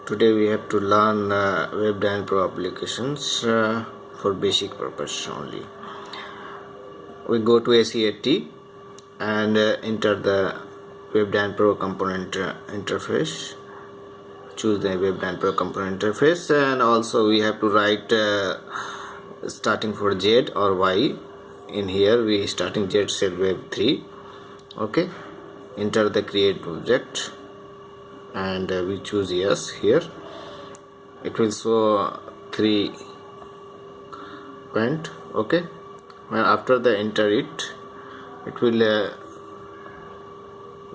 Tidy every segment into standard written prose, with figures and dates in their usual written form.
Today we have to learn Webdynpro applications for basic purpose only. We go to SAP and enter the Webdynpro component interface. Choose the Webdynpro component interface, and also we have to write starting for Z or Y. In here we starting Z cell web 3. Okay, enter the create object and we choose yes. Here it will show 3 point. Okay, and after the enter it will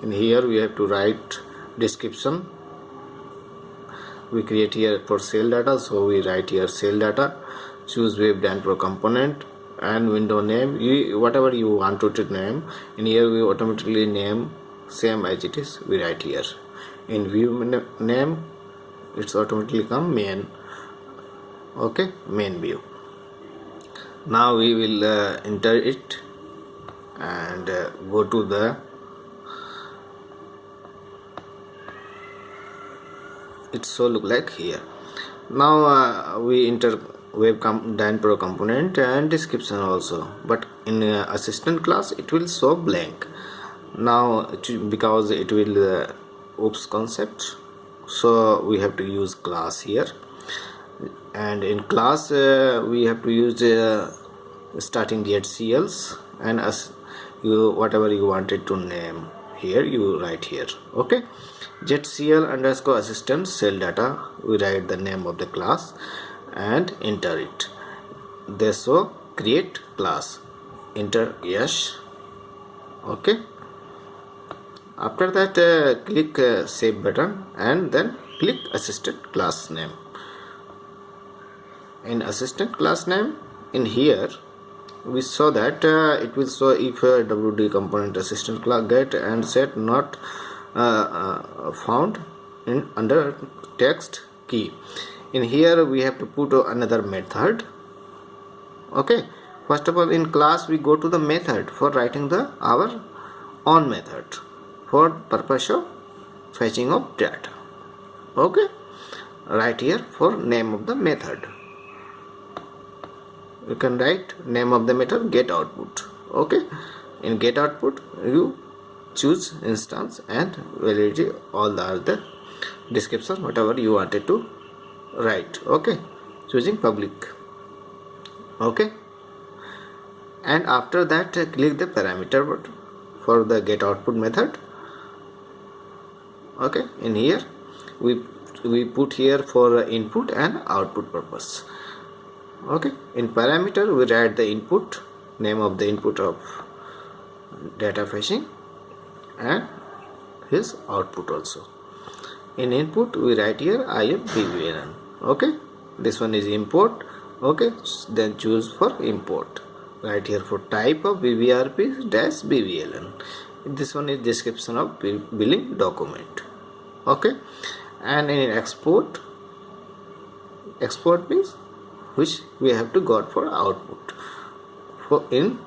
in here we have to write description. We create here for cell data, so we write here cell data. Choose Webdynpro component and window name, whatever you want to name. In here we automatically name same as it is, we write here. In view name it's automatically come main. Okay, main view. Now we will enter it and go to the it so look like here. Now we enter Webdynpro component and description also, but in assistant class it will show blank. Now because it will oops concept, so we have to use class here, and in class we have to use starting ZCLs and as you whatever you wanted to name here you write here. Okay, ZCL underscore assistant cell data, we write the name of the class and enter it. They show create class, enter yes. Okay, after that click save button and then click assistant class name. In assistant class name, in here we saw that it will show if WD component assistant class get and set not found in under text key. In here we have to put another method. Okay, first of all in class we go to the method for writing the our own method for purpose of fetching of data. Okay, right here for name of the method you can write name of the method get output. Okay, in get output you choose instance and validity, all the other description whatever you wanted to write. Okay, choosing public. Okay, and after that click the parameter button for the get output method. Okay, in here we put here for input and output purpose. Okay, in parameter we write the input, name of the input of data fetching and his output also. In input we write here IFBVLN. Okay, this one is import. Okay, then choose for import, right here for type of BBRP dash BVLN. This one is description of billing document. Okay, and in export means which we have to got for output for in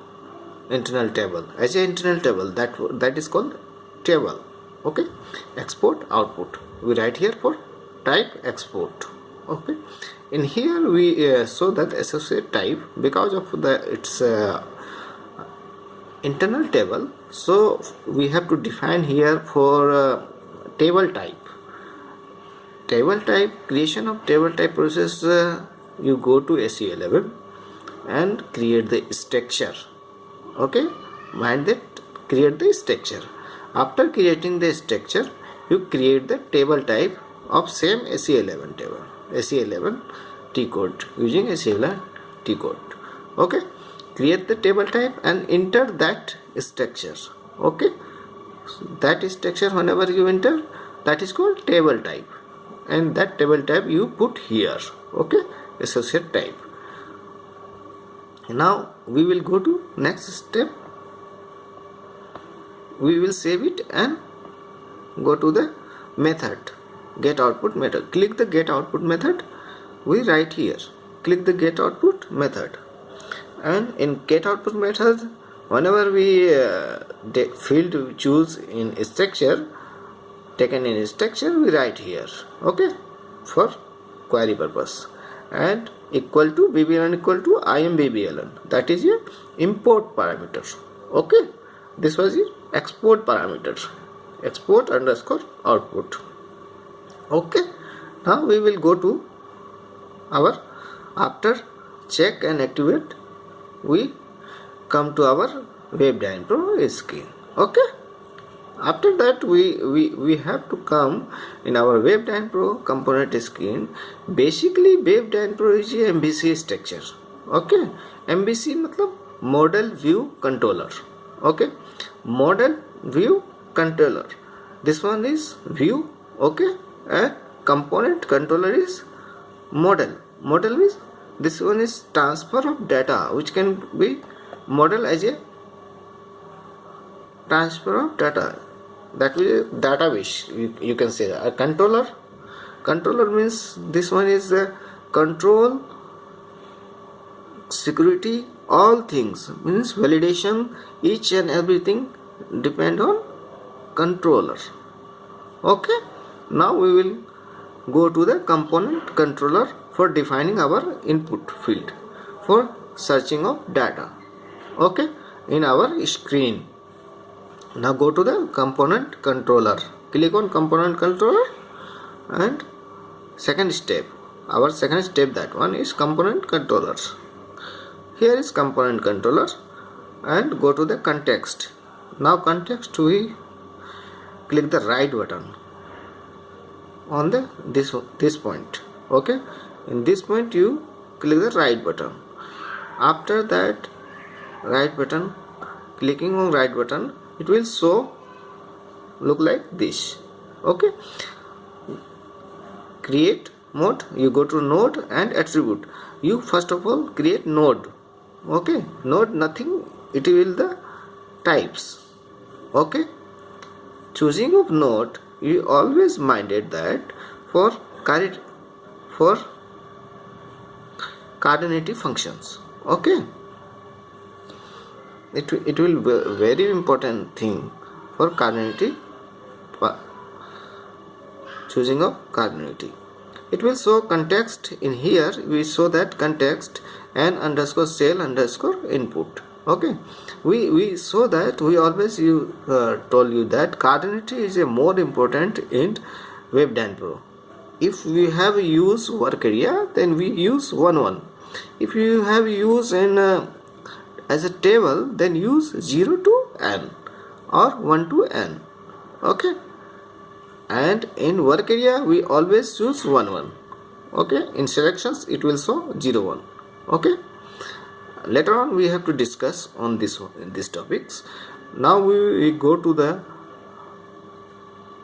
internal table, as a internal table that is called table. Okay, export output we write here for type export. Okay, in here we show that associate type because of the its internal table, so we have to define here for table type. Table type, creation of table type process, you go to SE11 and create the structure. Okay, mind that create the structure. After creating the structure you create the table type of same SE11 table, SE11 T code, using SE11 T code. Okay, create the table type and enter that structure. Okay, so that structure whenever you enter, that is called table type, and that table type you put here. Okay, associate type. Now we will go to next step. We will save it and go to the method get output method. Click the get output method, we write here click the get output method, and in get output method whenever we field we choose in structure taken in structure we write here. Okay, for query purpose, and equal to BBLN equal to IMBBLN, that is your import parameter. Okay, this was your export parameter, export underscore output. Okay, now we will go to our, after check and activate, we come to our Webdynpro screen. Okay, after that we have to come in our Webdynpro component screen. Basically Webdynpro is a MVC structure. Okay, MVC matlab model view controller. Okay, model view controller, this one is view. Okay, and component controller is model. Model means this one is transfer of data, which can be model as a transfer of data, that is database, you can say. A controller means this one is the control, security, all things, means validation, each and everything depend on controller. Okay, now we will go to the component controller for defining our input field for searching of data. Okay, in our screen. Now go to the component controller, click on component controller, and second step, our second step, that one is component controllers. Here is component controller, and go to the context. Now context, we click the right button on the this point. Okay, in this point you click the right button. After that right button, clicking on right button, it will show look like this. Okay, create mode, you go to node and attribute. You first of all create node. Okay, node nothing, it will the types. Okay, choosing of node, you always minded that for coordinative functions. Okay, it will be a very important thing for coordinative, choosing of coordinative. It will show context. In here we show that context and underscore cell underscore input. Okay, we saw that we always told you that coordinative is a more important in Webdynpro. If we have used work area, then we use 1 If you have used in as a table, then use 0 to n or 1 to n. Okay, and in work area we always choose 1 Okay, in selections it will show 0 Okay, later on we have to discuss on these topics. Now we go to the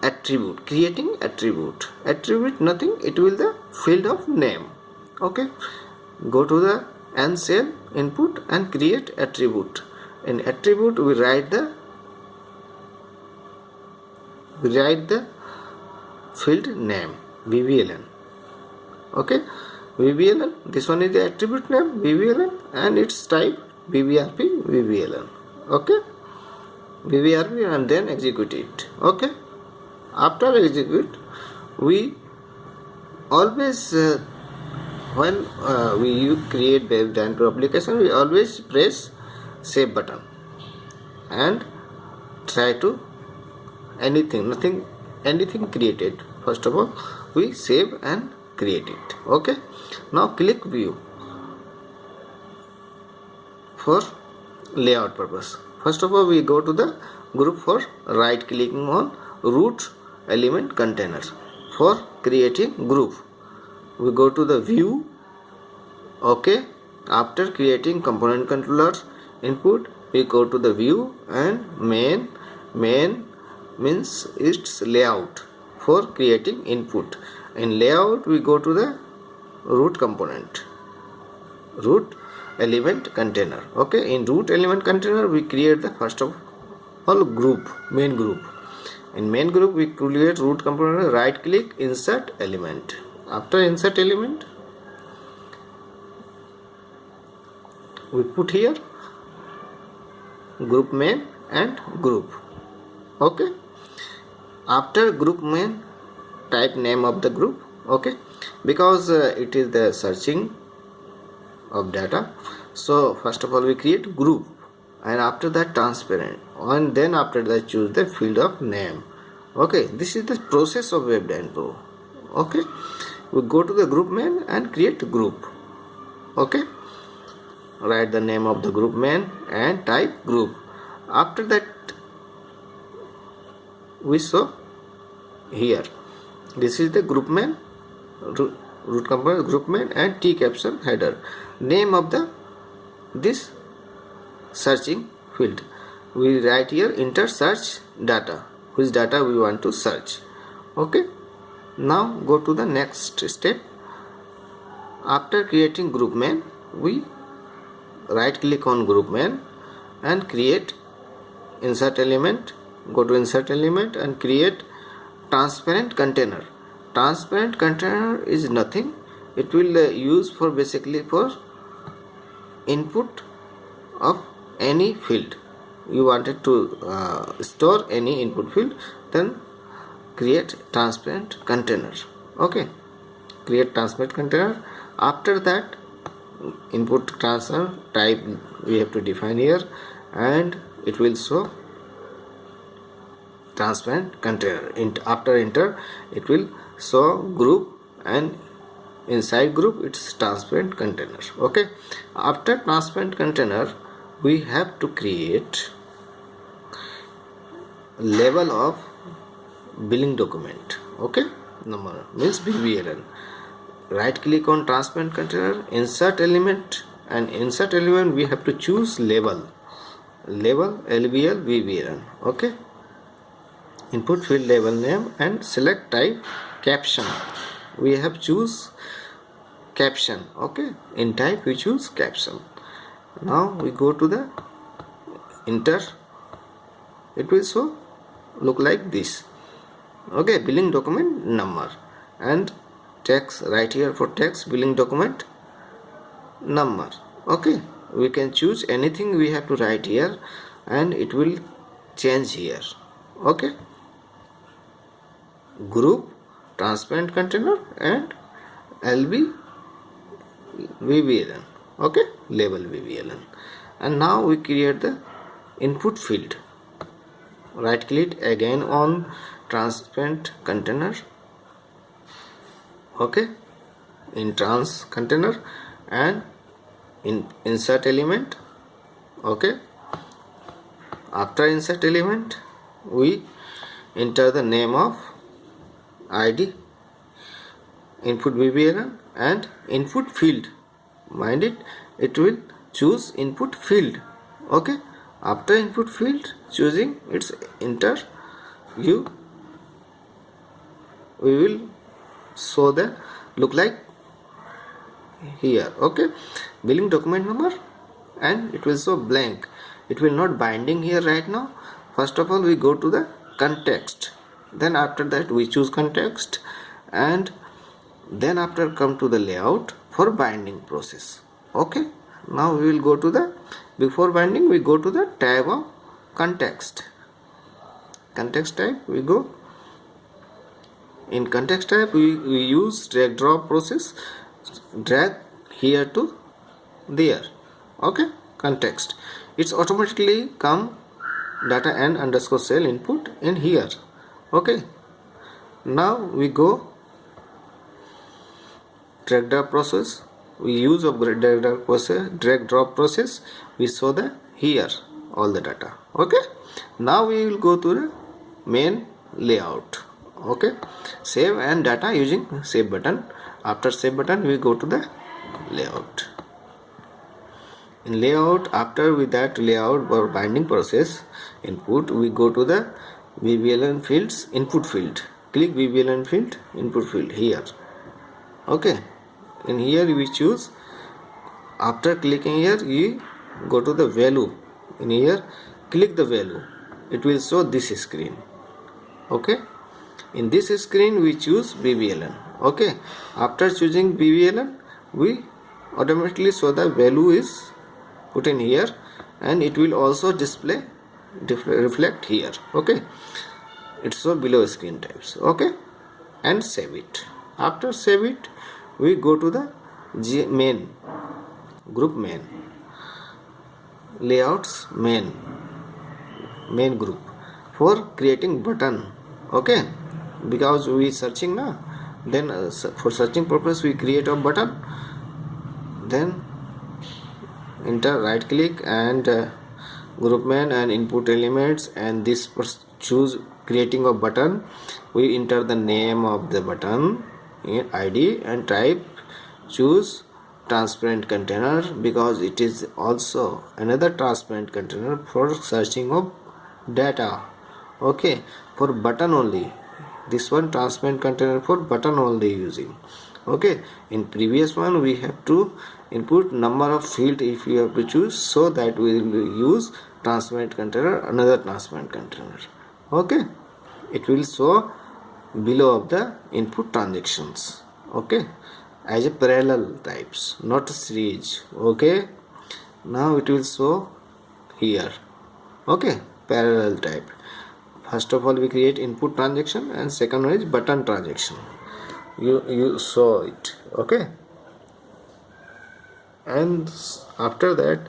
attribute, creating attribute. Attribute nothing, it will the field of name. Okay, go to the and cell input and create attribute. In attribute we write the field name BBLN. Okay, BBLN, this one is the attribute name BBLN and its type BBRP BBLN. Okay, BBRP, and then execute it. Okay, after execute, we always when we create Webdynpro application, we always press save button and try to anything created. First of all we save and create it. Okay, now click view for layout purpose. First of all we go to the group for right clicking on root element container. For creating group we go to the view. Okay, after creating component controller input we go to the view and main means its layout for creating input. In layout we go to the root component, root element container. Okay, in root element container we create the first of all group, main group. In main group we create root component, right click, insert element. After insert element we put here group main and group. Okay, after group main, type name of the group Okay, because it is the searching of data. So first of all we create group, and after that transparent, and then after that choose the field of name. Okay, this is the process of Webdynpro. Okay, we go to the group main and create group. Okay, write the name of the group main and type group. After that we show here, this is the group main, root component group main, and T caption header, name of the this searching field. We write here enter search data, which data we want to search. Okay, now go to the next step. After creating group main, we right click on group main and create insert element. Go to insert element and create transparent container. Transparent container is nothing, it will use for basically for input of any field. You wanted to store any input field, then create transparent container. Okay, create transparent container. After that input transfer type we have to define here, and it will show transparent container. After enter it will show group, and inside group it's transparent container. Okay, after transparent container we have to create label of billing document. Okay, number means BBLN. Right click on transparent container, insert element, and insert element we have to choose label LBL BBLN. Okay, input field label name and select type caption. We have choose caption. Okay, in type we choose caption. Now we go to the enter, it will show look like this. Okay, billing document number, and text right here for text billing document number. Okay, we can choose anything we have to write here, and it will change here. Okay, group, transparent container, and LB VBLN. Okay, label VBLN. And now we create the input field. Right click again on transparent container. Okay, in trans container, and insert element. Okay, after insert element we enter the name of ID, input BBLN, and input field. Mind it, it will choose input field. Okay, after input field choosing its enter, we will show the look like here. Okay, billing document number, and it will show blank, it will not binding here right now. First of all we go to the context, then after that we choose context, and then after come to the layout for binding process. Okay, now we will go to the, before binding we go to the tab of context type. We go in context type, we use drag drop process, drag here to there. Okay, context, it's automatically come data n underscore cell input in here. Okay, now we go drag drop process, we use of drag drop process, we show the here all the data. Okay, now we will go to the main layout. Okay, save and data using save button. After save button we go to the layout. In layout, after with that layout for binding process input, we go to the VBLN fields input field. Click VBLN field input field here. Okay, in here we choose, after clicking here we go to the value. In here click the value, it will show this screen. Okay, in this screen we choose BBLN. Okay, after choosing BBLN we automatically show the value is put in here, and it will also display reflect here. Okay, it's so below screen types. Okay, and save it. After save it, we go to the main group, main layouts, main group for creating button. Okay, because we searching now, then for searching purpose we create a button. Then enter, right click and group main and input elements, and this choose creating a button. We enter the name of the button in ID and type, choose transparent container, because it is also another transparent container for searching of data. Okay, for button only, this one transparent container for button only using. Okay, in previous one we have to input number of field if you have to choose, so that we will use transparent container, another transparent container. Okay, it will show below of the input transactions. Okay, as a parallel types, not a series. Okay, now it will show here. Okay, parallel type. First of all we create input transaction, and second one is button transaction. You saw it. Okay, and after that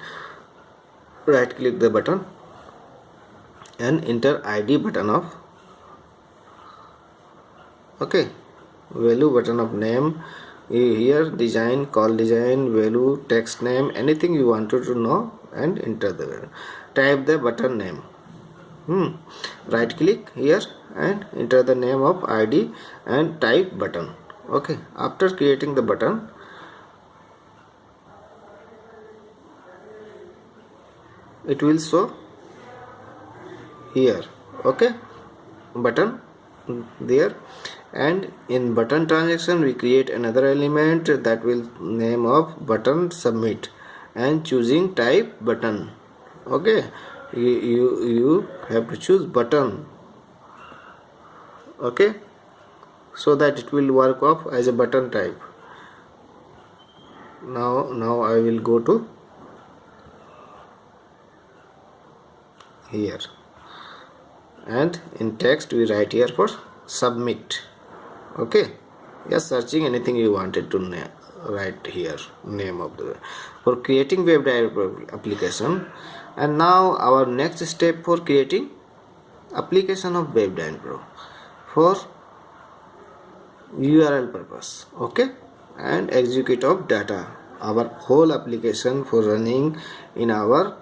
right click the button and enter ID button of, okay, value button of name. Here design, call design, value, text name, anything you wanted to know, and enter the type the button name. Right click here and enter the name of ID and type button. Okay, after creating the button, it will show here. Okay, button there, and in button transaction we create another element that will name of button submit and choosing type button. Okay, you have to choose button. Okay, so that it will work off as a button type. Now I will go to here, and in text we write here for submit. Okay, yes, searching anything you wanted to write here, name of the, for creating Webdynpro application. And now our next step for creating application of Webdynpro for URL purpose. Okay, and execute of data, our whole application for running in our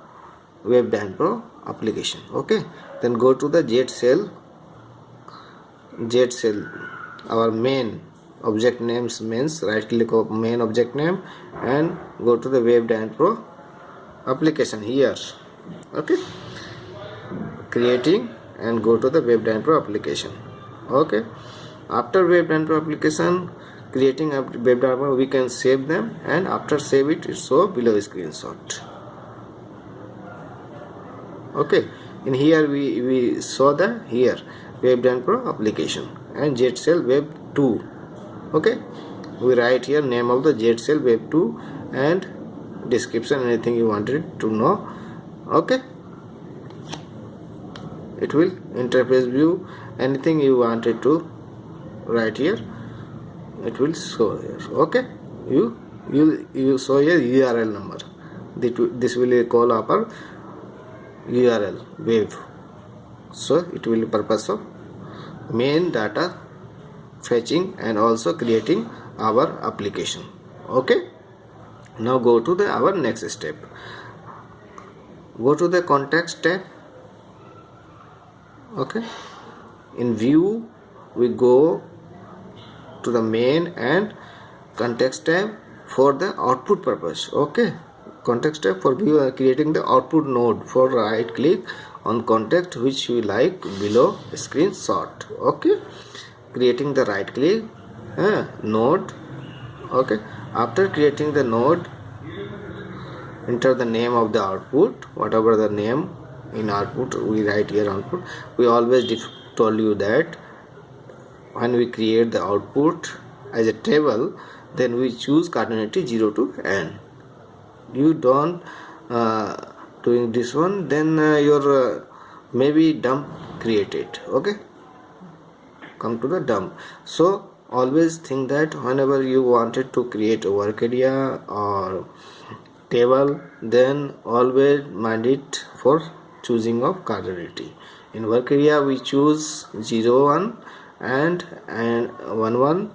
Webdynpro application. Okay, then go to the Z cell, our main object names, means right click of main object name and go to the Webdynpro application here. Okay, creating and go to the Webdynpro application. Okay, after Webdynpro application creating a Webdynpro, we can save them, and after save it, it's show below screenshot. Okay, in here we saw the here Webdynpro application and Z cell web 2. Okay, we write here name of the Z cell web 2 and description, anything you wanted to know. Okay, it will interface view, anything you wanted to write here, it will show here. Okay, you show here URL number. This will call upper URL wave, so it will be purpose of main data fetching and also creating our application. Okay, now go to our next step. Go to the context tab. Okay, in view we go to the main and context tab for the output purpose. Okay, context tab for view creating the output node. For right click on context which you like below screenshot. Okay, creating the right click node. Okay, after creating the node, enter the name of the output, whatever the name in output we write here output. We always told you that when we create the output as a table, then we choose cardinality 0 to n. You don't doing this one, then your maybe dump created. Okay, come to the dump. So always think that whenever you wanted to create a work area or table, then always mind it for choosing of cardinality. In work area we choose 0 1 and 1 1,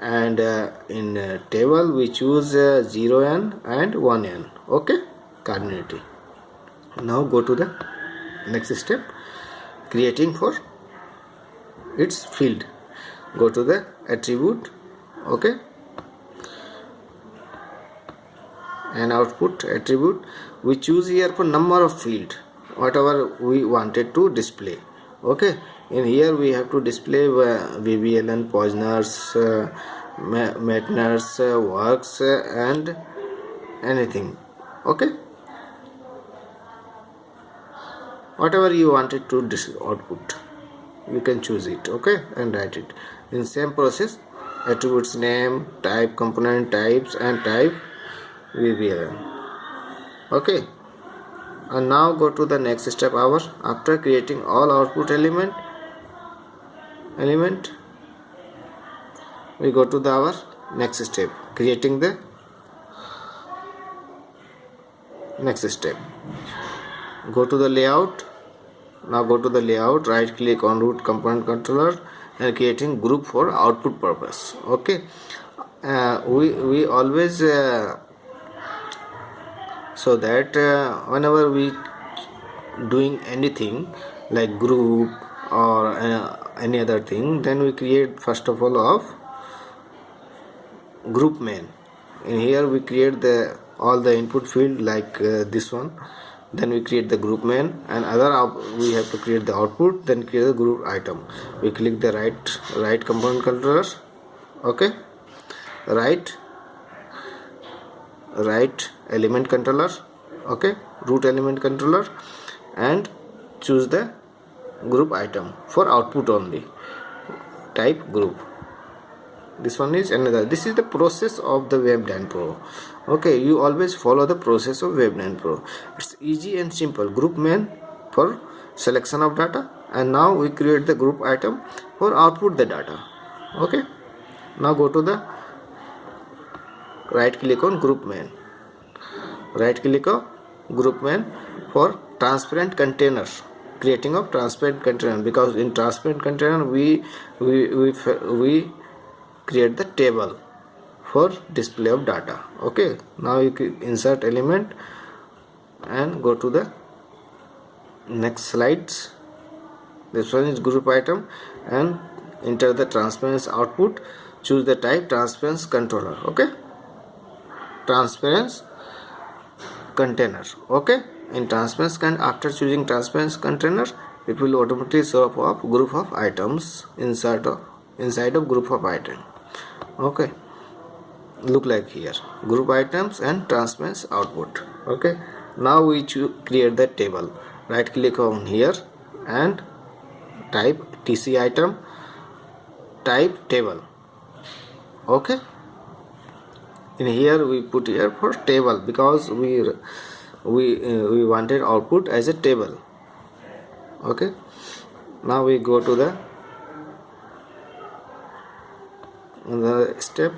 and in table we choose 0 n and 1 n. Okay, cardinality. Now go to the next step, creating for its field. Go to the attribute, okay, and output attribute. We choose here for number of field whatever we wanted to display. Okay, in here we have to display VBLN, Poisoners, Maintainers, works, and anything. Okay, whatever you wanted to output, you can choose it. Okay, and write it in same process. Attributes name, type, component types, and type VBLN. Okay, and now go to the next step. After creating all output element, we go to our next step, creating the next step. Go to the layout. Now go to the layout, right click on root component controller and creating group for output purpose. Okay, we always so that whenever we doing anything like group or any other thing, then we create first of all of group main. In here we create the all the input field like this one, then we create the group main, and we have to create the output, then create the group item. We click the right component controller, okay, right element controller, okay, root element controller, and choose the group item for output only, type group. This one is another. This is the process of the Webdynpro. Okay, you always follow the process of Webdynpro. It's easy and simple. Group main for selection of data, and now we create the group item for output the data. Okay, now go to the right click on group main, right click on group main for transparent container, creating of transparent container, because in transparent container we create the table for display of data. Okay, now you can insert element and go to the next slides. This one is group item, and enter the transparency output. Choose the type transparency controller. Okay, transparency container. Okay, in transparency after choosing transparency container, it will automatically show up of group of items inside of group of item. Okay, look like here group items and transparency output. Okay, now we create the table. Right click on here and type TC item, type table. Okay, in here we put here for table because we wanted output as a table. Okay, now we go to the another step.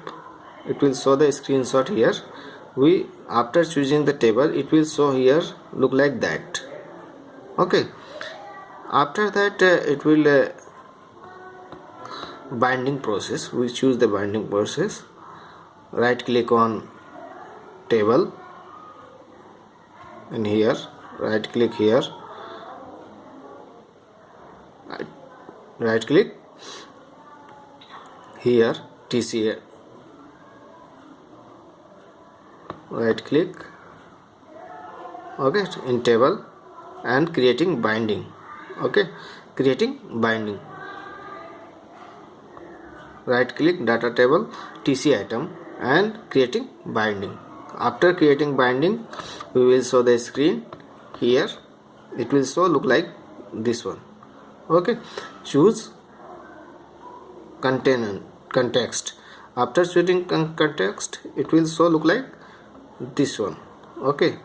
It will show the screenshot here. We after choosing the table, it will show here look like that. Okay, after that it will binding process. We choose the binding process. Right click on table, and here right click here, right click here TC, right click, okay, in table and creating binding. Okay, creating binding, right click data table TC item and creating binding. After creating binding, we will show the screen here. It will show look like this one. Okay, choose context. After choosing context, it will show look like this one. Okay,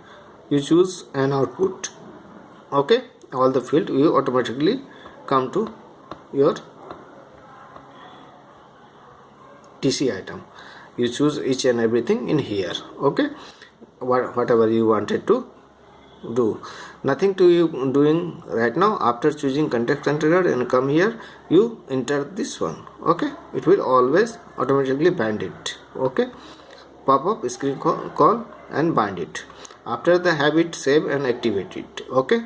you choose an output. Okay, all the field will automatically come to your TC item. You choose each and everything in here. Okay, whatever you wanted to do, nothing to you doing right now. After choosing context controller and come here, you enter this one. Okay, it will always automatically bind it. Okay, pop-up screen call and bind it. After the have it, save and activate it. Okay,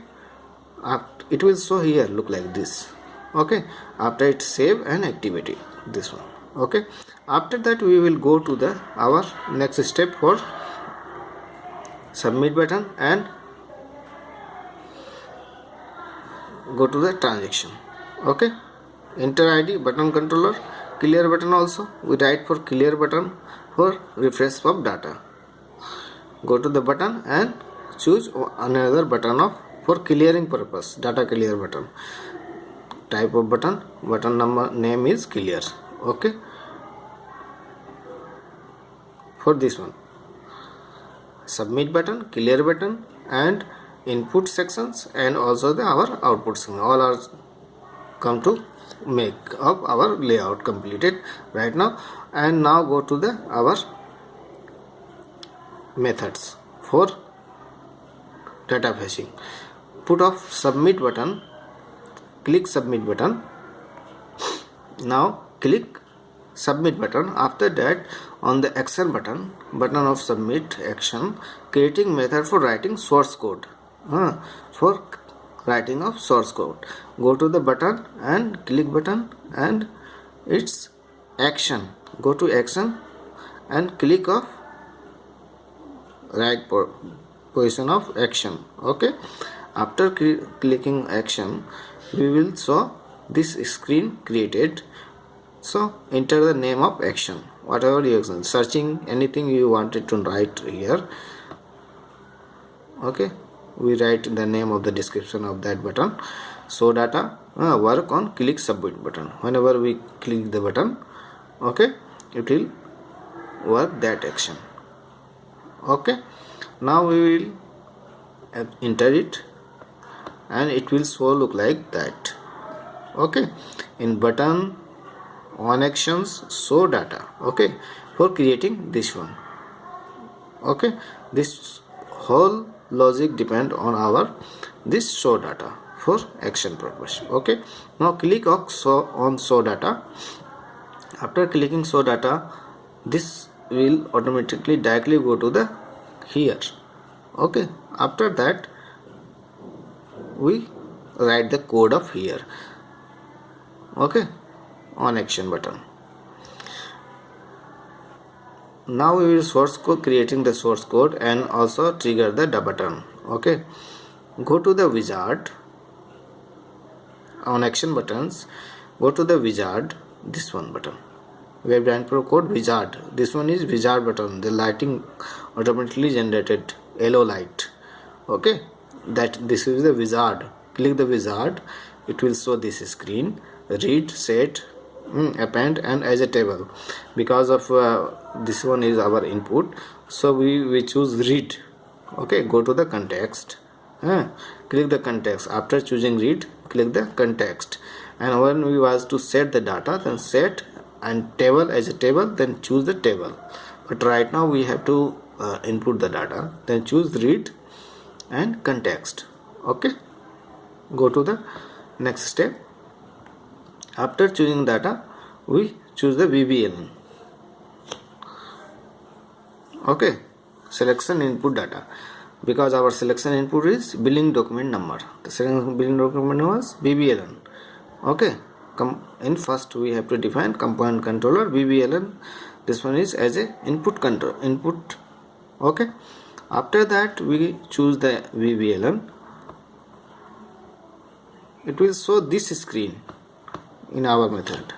it will show here look like this. Okay, after it save and activate it, this one. Okay, after that we will go to the our next step for submit button and go to the transaction. Okay, enter ID, button controller, clear button. Also we write for clear button for refresh of data. Go to the button and choose another button of for clearing purpose, data clear button. Type of button number name is clear. Okay, for this one submit button, clear button and input sections and also our output section, all are come to make up our layout completed right now. And now go to the our methods for data fetching. Put of submit button, click submit button. Now click submit button. After that on the action button of submit action, creating method for writing source code. For writing of source code, go to the button and click button and its action. Go to action and click of right position of action. Okay, after clicking action, we will show this screen created. So enter the name of action, whatever you are searching, anything you wanted to write here. Okay, we write the name of the description of that button. So data work on click submit button. Whenever we click the button, okay, it will work that action. Okay, now we will enter it and it will show look like that. Okay, in button on actions show data. Okay, for creating this one. Okay, this whole logic depend on our this show data for action purpose. Okay, now click on show data. After clicking show data, this will automatically directly go to the here. Okay, after that we write the code of here. Okay, on action button. Now we will source code, creating the source code and also trigger the button. Okay, go to the wizard on action buttons. Go to the wizard, this one button, Webdynpro code wizard. This one is wizard button, the lighting automatically generated yellow light. Okay, that this is the wizard. Click the wizard, it will show this screen. Read, set, append and as a table. Because of this one is our input, so we choose read. Okay, go to the context, click the context. After choosing read, click the context, and when we was to set the data, then set and table as a table, then choose the table. But right now we have to input the data, then choose read and context. Okay, go to the next step. After choosing data, we choose the VBL. Okay, selection input data, because our selection input is billing document number. The selection billing document was BBLN. Okay, in first we have to define component controller BBLN. This one is as a input control input. Okay, after that we choose the VBLN. It will show this screen in our method.